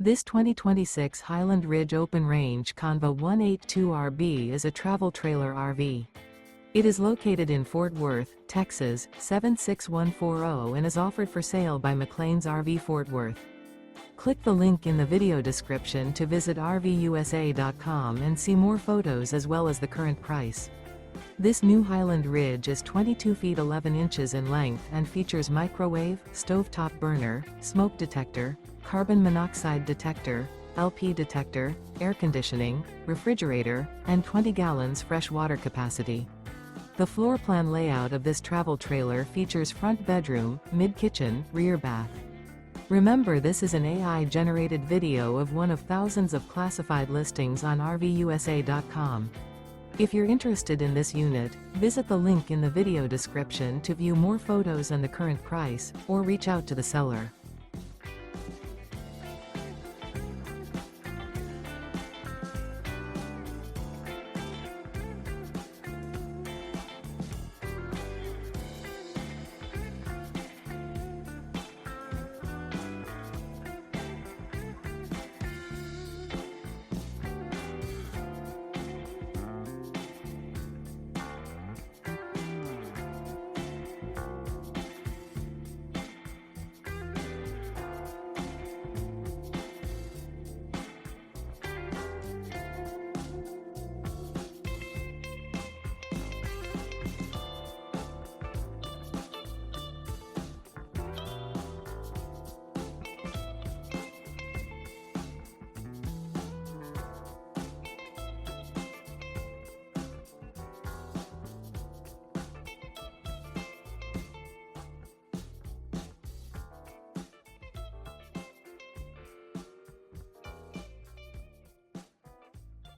This 2026 Highland Ridge Open Range CONV 182RB is a travel trailer RV. It is located in Fort Worth, Texas, 76140 and is offered for sale by McClain's RV Fort Worth. Click the link in the video description to visit RVUSA.com and see more photos as well as the current price. This new Highland Ridge is 22 feet 11 inches in length and features microwave, stovetop burner, smoke detector, carbon monoxide detector, LP detector, air conditioning, refrigerator, and 20 gallons fresh water capacity. The floor plan layout of this travel trailer features front bedroom, mid-kitchen, rear bath. Remember, this is an AI-generated video of one of thousands of classified listings on RVUSA.com. If you're interested in this unit, visit the link in the video description to view more photos and the current price, or reach out to the seller.